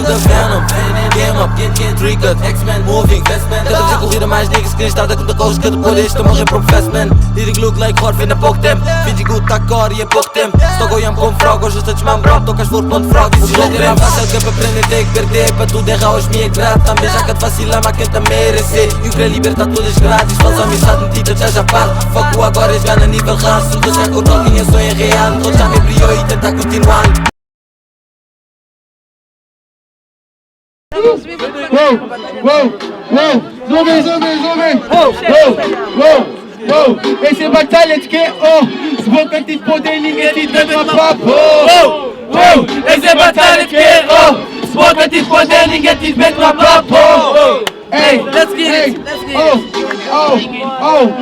nunca Venom, Game Up, Get Triggered, X-Men, Moving, Fastman. Cada vez a corrida mais niggas que estrada com tacos, cada depois te morrem pro Fastman. Lyric look like Horfin na pouco tempo, fingi good tá core e é pouco tempo. Estou goiando com frog, hoje estou desmambrado, tocas for ponto frog. E se já terá fácil que é para aprender, tem que perder. Para tudo errar hoje me é grato, também já que te vacila, mas quem te merece. E o que liberta todas grátis, falsa amizade metida já parte. Foco agora é jogar na nível raço, tu já com o toque minha sonho é real. Todos já me brilhou e tentar continuar. Esse é batalha de quem? Se boca tem poder, ninguém te dá uma papo. Esse é batalha de quem? Se boca tem poder, ninguém te mete uma papo. Hey, let's get it.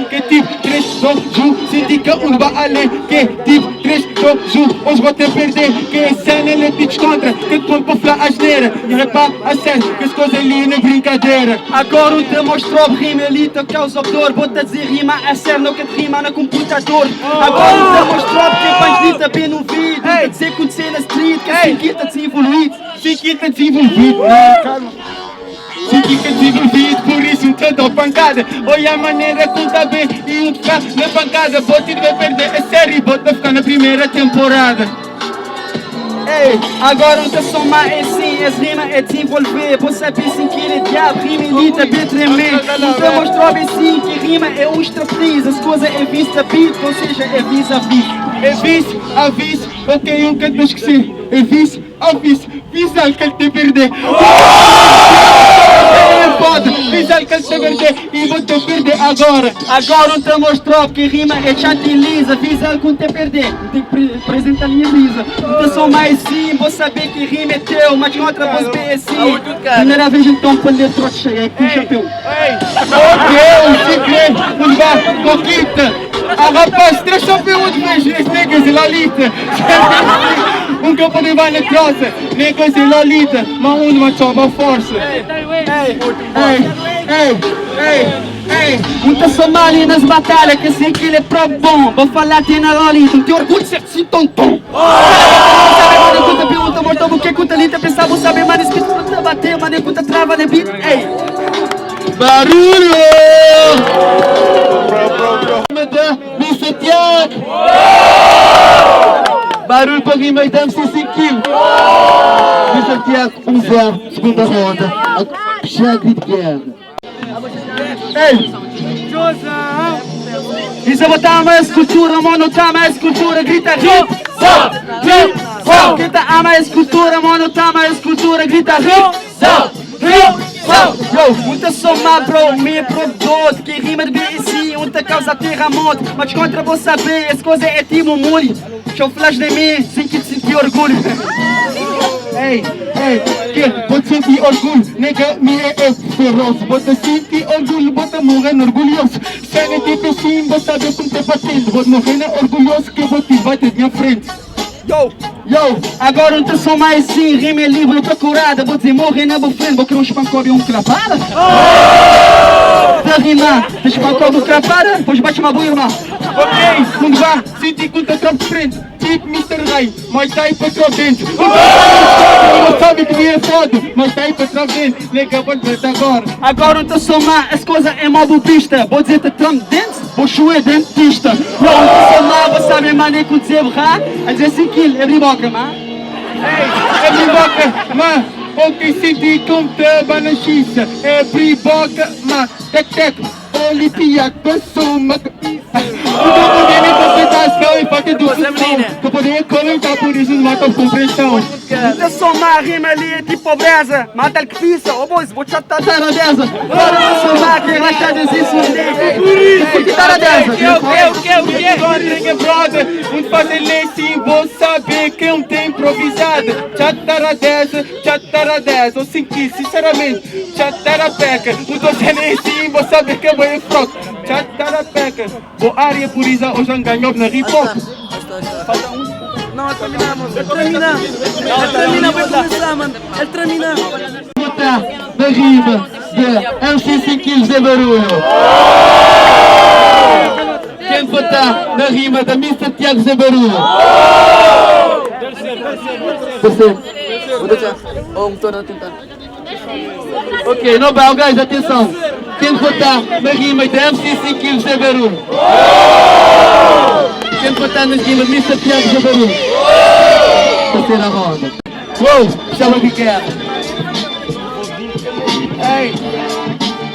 Que tipo 3 jogos, sindica urba além. Que tipo 3 jogos, hoje vou te perder. Que a cena ele te descontra, que tu para falar asneira. E repá a sério, que as coisas ali não é brincadeira. Agora um te mostrou rima elita, causa dor. Vou-te dizer rima a sério, não que te rima no computador. Agora um te mostrou que vais dita bem no vídeo. Quer dizer que acontecer na street, que assim que está desenvolvido. Sim que está desenvolvido, calma. Sim que está desenvolvido, por isso um te dou pancada. Olha a maneira que tá bem e um ficar na pancada. Vou te ver perder a série, vou te ficar na primeira temporada. Ei, agora um te somar é sim, as rimas é desenvolver. Vou saber sim que ele é diabo, rima elita, bem tremer. Um te mostrou bem sim que rima é um estratriz. As coisas é vista beat, ou seja, é vis-a-vis. É vis-a-vis, ok, eu quero te esquecer. É vis-a-vis, vis-a que ele te perder. Visal que te perder e vou te perder agora. Agora um te mostrou que rima é chata e lisa. Visal que te perder, tem que apresentar a minha brisa. Não te sou mais sim, vou saber que rima é teu. Mas de outra voz bem assim. Primeira vez então quando eu trote cheio é com o chapéu. Ok, se crê, não vai, coquita. Ah rapaz, 3 chapéus de vez, esse niggas e lalita. Um campo de vai na troça, niggas e lalita. Mas um não chama força. Ei, muita Somália nas batalhas, que sei que ele é pro bom. Vou falar de na lolita, não tem orgulho de ser assim tonton. Sabe quando pergunta, mortou, o que conta ali, tá pensando, sabe, mas escrito pra bater, mas nem conta trava, nem beat, ei. Barulho! Mr. Tiago! Barulho para quem vai dar MC 5 kg. Mr. Tiago, 1-0, segunda ronda. Já grito guerra. Ei! Josão! Isso é botar mais cultura, mano, tá mais cultura, grita hip, zap, hip, zap. Grita a mais cultura, mano, tá mais cultura, grita hip, zap, hip, zap. Yo, muita soma, bro, me produto, que rima de BC, muita causa terremoto. Mas contra vou saber, as coisas é tipo muli. Show flash de mim, sem que te sentir orgulho. Ei, que vou te sentir orgulho, nega, me é feroz. Vou te sentir orgulho, vou te morrer orgulhoso. Cena tipo assim, vou saber como te batendo. Vou morrer orgulhoso que vou te bater de minha frente. Yo, agora não te sou mais sim, rima é livre procurada. Vou dizer morrer na bufrenda, vou querer um espancol e um crapada. Te rimar, te espancol do crapada, depois bate uma boia, irmão. Ok, não vá, sentir com o teu trampo de frente. Tipo Mr. Ray, mas tá aí pra trás dentro. Não sabe que é foda, mas tá aí pra trás dentro. Nega, vou te agora. Agora não te somar, as coisas é modo pista. Vou dizer te trampo dentro, vou chuer dentista. Não te somar, vou saber maneira com dizer borrar. A dizer 5 kg, é briboca, man. Ei, é briboca, man. Ok, senti como te banachiça. É briboca, man. Tec, Olimpia, passou uma cabeça. Não poder nem interpretação e falta de função. Não poder comentar, por isso não mata a compreensão. Não somar rima ali é de pobreza. Mata que pisa, ô boys, vou te chatar na deza. Bora não somar, que ela já desiste. Por que tá na deza? O que? Agora, brother, um fazer lei sim, vou saber que não tem improvisada. Chatara deza, ou sim que, sinceramente, chatara peca. Não tô sendo sim, vou saber que eu vou em froco. Chatara peca, vou área por isso, hoje não ganhou na hip-hop. Falta um. Não, terminamos, vai começar, mano, terminamos. Botar na rima de MC 5 kg de barulho. Quem botar na rima da Mr. Tiago de barulho? Terceiro. Ou motor a tentar. Ok, no bom, guys, atenção. Quem votar na rima de MC 5 quilos de Baru? Quem votar nas rimas de Mr. Tiago de Baru? Terceira roda. Uou, chama o que quer. Ei,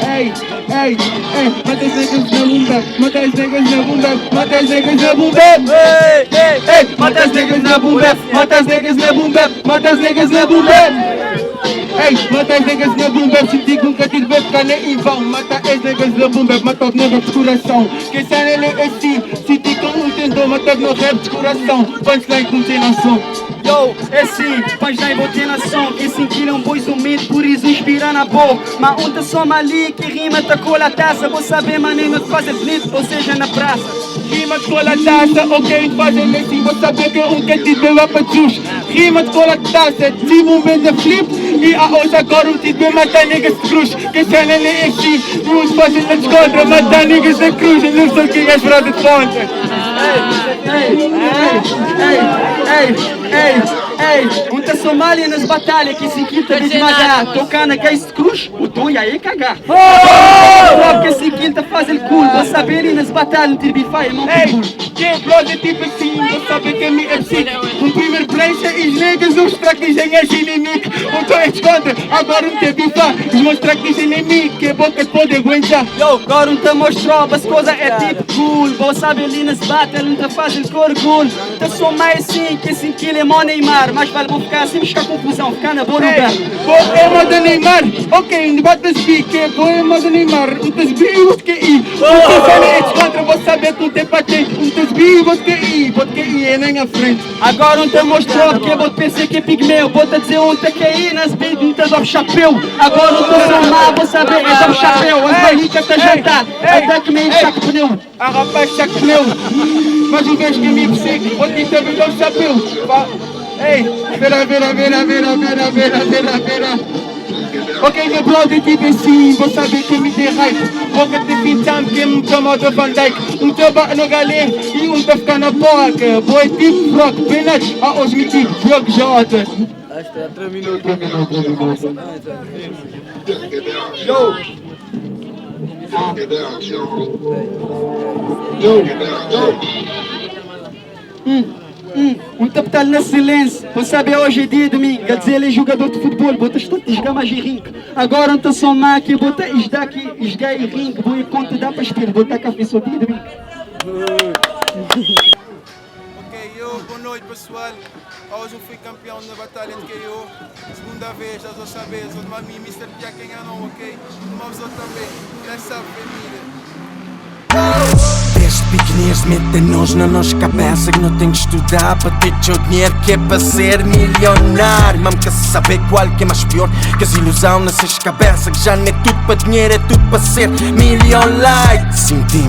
ei, ei, ei, mata as negras na bunda, mata as negras na bunda, mata as negras na bunda. Ei, mata as negras na bunda, mata as negras na bunda, mata as negras na bunda. Ei, mata as negras na bumba, senti que nunca tive ficar nem em vão. Mata as negras na bumba, mata os negros de coração. Quem sai nele é assim, senti que um tentou matar no rap de coração. Punchline com tem noção. Yo, é assim, punchline botei na som. Quem sentir é um boi sumido, por isso inspira na boca. Mas onde soma ali, que rima tacou a taça. Vou saber maneira de fazer bonito, ou seja na praça. Rima de cola taça, ok, fazem assim, vou saber que um quer te deu a patrus. Rima de cola taça, tive um vez de flip. E a hoje agora um te deu matar niggas de cruz. Quem sai nele é assim, uns fazem na descontra, matar niggas de cruz. E não sou quem é fraude de fonte. Ei, onde Somália nas batalhas que se quinta de esmagar. Tocar na cais de cruz, o tu e aí cagar. Que se quinta faz el cool, vou saber ir nas batalhas, tirbify, irmão. Ei, quem brother tipo assim, vou saber que é me MC. Um primeiro prensa e os negros os traques em és inimigo. Um tô esconde, agora um te bifa. Os meus traques inimigo, que boca pode aguentar. Yo, agora um te mostrou, as coisas é tipo cool. Vou saber ali nas batalhas, não te faz el cor cool. Te sou mais assim, que assim que ele é mó Neymar. Mas vale vou ficar assim, buscar confusão, ficar na boa lugar. Vou é moda Neymar, ok, não bate as pique. Vou é moda Neymar, um desbio e outro que ir. Um te é contra, vou saber que um te patente. Um desbio e outro que ir é na minha frente. Agora um te mostrou que vou pensar que é pigmeu. Vou te dizer um te quer ir nas beats, um te dá o chapéu. Agora um te somar, vou saber, é dá o chapéu. As barricas te jantar, até que me enche o pneu. A rapaz chaque pneu. Mas um vez que me persegue, outro te também dá o chapéu. Ei, vera. Ok, meu brother, tipo assim, vou saber que me dê raiva. Vou que te pintam que me toma do Van Dyke. Um te bate no galé e um te fica na boca. Boy, tipo rock, penas, a hoje me tipo rock jota. Hasta 3 minutos. Um taptal na silêncio, vou saber hoje é dia de mim. Quer dizer, ele é jogador de futebol, botas todas as gamas de ringue. Agora não te somar aqui, bota is daqui, esgai e ringue. Vou ir conta dá para espelho, botar café só dia de mim. Ok, boa noite pessoal. Hoje eu fui campeão na batalha de KO. Segunda vez, já estou sabendo, sou de mami, Mr. Tiago quem não, ok? Mas eu também, já sabe, família. Desde pequenos metem-nos na nossa cabeça que não tem que estudar para ter teu dinheiro que é para ser milionário. Mesmo quer saber qual que é mais pior, que as ilusão nessas cabeças que já não é tudo para dinheiro, é tudo para ser milionário. Senti-me